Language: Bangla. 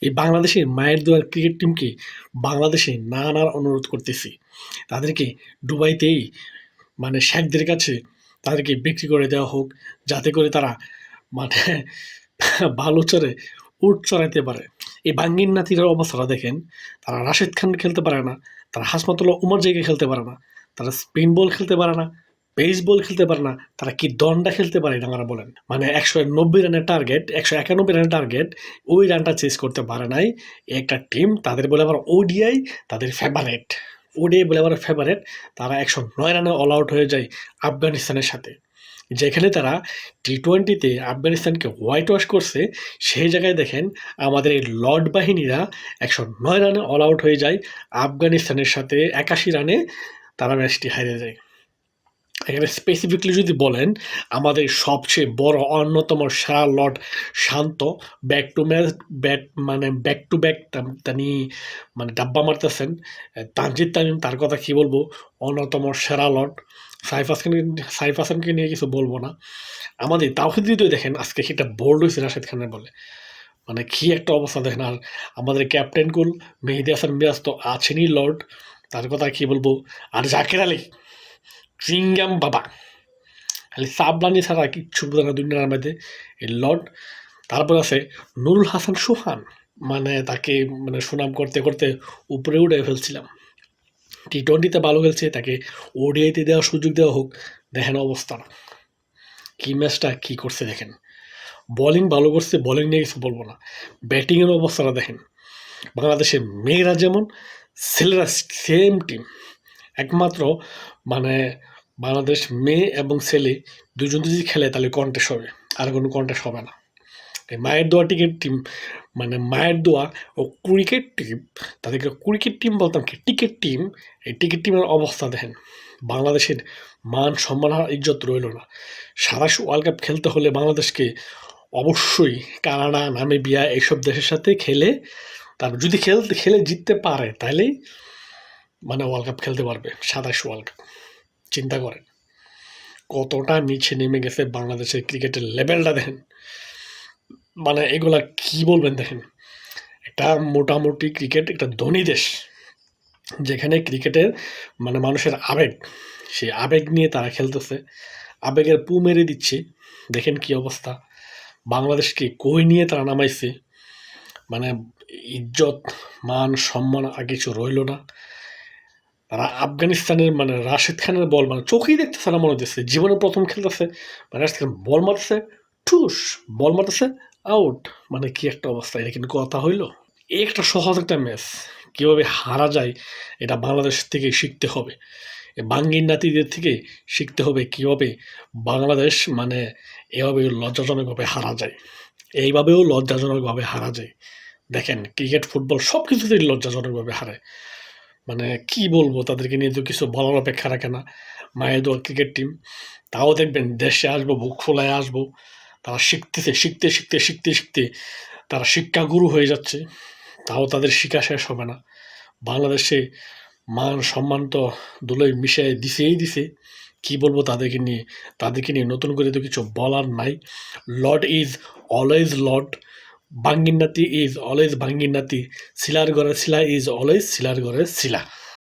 এই বাংলাদেশের মায়ের দোয়ার ক্রিকেট টিমকে বাংলাদেশে না আনার অনুরোধ করতেছি। তাদেরকে দুবাইতেই শেখদের কাছে তাদেরকে বিক্রি করে দেওয়া হোক, যাতে করে তারা মানে ভালো চরে উট চড়াইতে পারে। এই বাঙ্গির নাতির অবস্থাটা দেখেন, তারা রাশেদ খান খেলতে পারে না, তারা হাসমাতুল্লাহ উমর জায়গায় খেলতে পারে না, তারা স্পিন বল খেলতে পারে না, পেস বল খেলতে পারে না, তারা কি দন্ডা খেলতে পারে আপনারা বলেন? ১৯০ রানের টার্গেট, ১৯১ রানের টার্গেট, ওই রানটা চেস করতে পারে নাই একটা টিম। তাদের বলে আবার ওডিআই তাদের ফেভারেট, ওডিআই বলে আবার ফেভারেট। তারা ১০৯ রানে অল আউট হয়ে যায় আফগানিস্তানের সাথে। যেখানে তারা টি-20-তে আফগানিস্তানকে হোয়াইট ওয়াশ করছে, সেই জায়গায় দেখেন আমাদের এই লর্ড বাহিনীরা ১০৯ রানে অল আউট হয়ে যায় আফগানিস্তানের সাথে। ৮১ রানে তারা ম্যাচটি হারে যায়। এখানে স্পেসিফিকলি যদি বলেন, আমাদের সবচেয়ে বড় অন্যতম সেরা lord Shanto back to match back to back তিনি ডাব্বা মারতেছেন। তানজিদ তামিম, তার কথা কি বলবো, অন্যতম সেরা লর্ড। সাইফ হাসানকে নিয়ে কিছু বলবো না। আমাদের তাওহিদ হৃদয় দেখেন আজকে সেটা বোল্ড হয়েছে রাশেদ খানের বলে, কি একটা অবস্থা দেখেন। আর আমাদের ক্যাপ্টেন কুল মেহেদী হাসান মিরাজ তো আছেনই লর্ড, তার কথা কি বলবো। আর জাকের আলী চিংগাম বাবা, খালি সাবলানি ছাড়া কিচ্ছু বোঝে না দুনিয়ার মধ্যে এই লর্ড। তারপর আছে নুরুল হাসান সোহান, তাকে সুনাম করতে করতে উপরে উঠে ফেলছিলাম। টি-20-তে ভালো খেলছে, তাকে ওডিআইতে দেওয়ার সুযোগ দেওয়া হোক। দেখেন অবস্থা, কি ম্যাচটা কি করছে দেখেন। বোলিং ভালো করছে, বোলিং নিয়ে কিছু বলবো না। ব্যাটিংয়ের অবস্থাটা দেখেন, বাংলাদেশের মেয়েরা যেমন ছেলেরা সেম টিম। একমাত্র বাংলাদেশ মেয়ে এবং ছেলে দুজন যদি খেলে তাহলে কন্টেস্ট হবে, আর কোনো কন্টেস্ট হবে না। এই মায়ের দোয়া টিকেট টিম, মায়ের দোয়া ও ক্রিকেট টিম, তাদেরকে ক্রিকেট টিম বলতাম কি, টিকেট টিম। এই টিকেট টিমের অবস্থা দেখেন, বাংলাদেশের মান সম্মান আর ইজ্জত রইল না। সারা ওয়ার্ল্ড কাপ খেলতে হলে বাংলাদেশকে অবশ্যই কানাডা, নামিবিয়া এইসব দেশের সাথে খেলে, তারপর যদি খেলে জিততে পারে তাহলেই ওয়ার্ল্ড কাপ খেলতে পারবে। ২৭ ওয়ার্ল্ড কাপ চিন্তা করেন কতটা নিচে নেমে গেছে বাংলাদেশের ক্রিকেটের লেভেলটা দেখেন। এগুলা কি বলবেন দেখেন। একটা মোটামুটি ক্রিকেট একটা ধনী দেশ, যেখানে ক্রিকেটের মানুষের আবেগ, সেই আবেগ নিয়ে তারা খেলতেছে, আবেগের পু মেরে দিচ্ছে। দেখেন কি অবস্থা, বাংলাদেশকে কই নিয়ে তারা নামাইছে। ইজ্জত মান সম্মান আর কিছু রইল না। তারা আফগানিস্তানের রাশেদ খানের বল চোখেই দেখতেছে না, মনে হচ্ছে জীবনে প্রথম খেলতেছে। রাশেদ খান বল মারতেছে, ঠুস বল মারতেছে, আউট। কি একটা অবস্থা, এটা কিন্তু কথা হইল। এই একটা সহজ একটা ম্যাচ কীভাবে হারা যায়, এটা বাংলাদেশ থেকে শিখতে হবে। বাঙ্গির নাতিদের থেকে শিখতে হবে কীভাবে বাংলাদেশ এভাবে লজ্জাজনকভাবে হারা যায়, এইভাবেও লজ্জাজনকভাবে হারা যায়। দেখেন ক্রিকেট, ফুটবল সব কিছুতেই লজ্জাজনকভাবে হারে। কি বলবো, তাদেরকে নিয়ে তো কিছু বলার অপেক্ষা রাখে না। মায়ের দোয়া ক্রিকেট টিম, তাও দেখবেন দেশে আসবো, বুক ফোলায় আসবো। তারা শিখতেছে, শিখতে শিখতে শিখতে শিখতে তারা শিক্ষাগুরু হয়ে যাচ্ছে, তাও তাদের শিক্ষা শেষ হবে না। বাংলাদেশে মান সম্মান তো ধুলোয় মিশিয়ে দিছে। কি বলবো তাদেরকে নিয়ে নতুন করে তো কিছু বলার নাই। লর্ড ইজ অলওয়েজ লর্ড, বাঙ্গির নাতি ইজ অলওয়েজ বাঙ্গির নাতি, শিলার ঘরে শিলা ইজ অলওয়েজ শিলার ঘরে শিলা।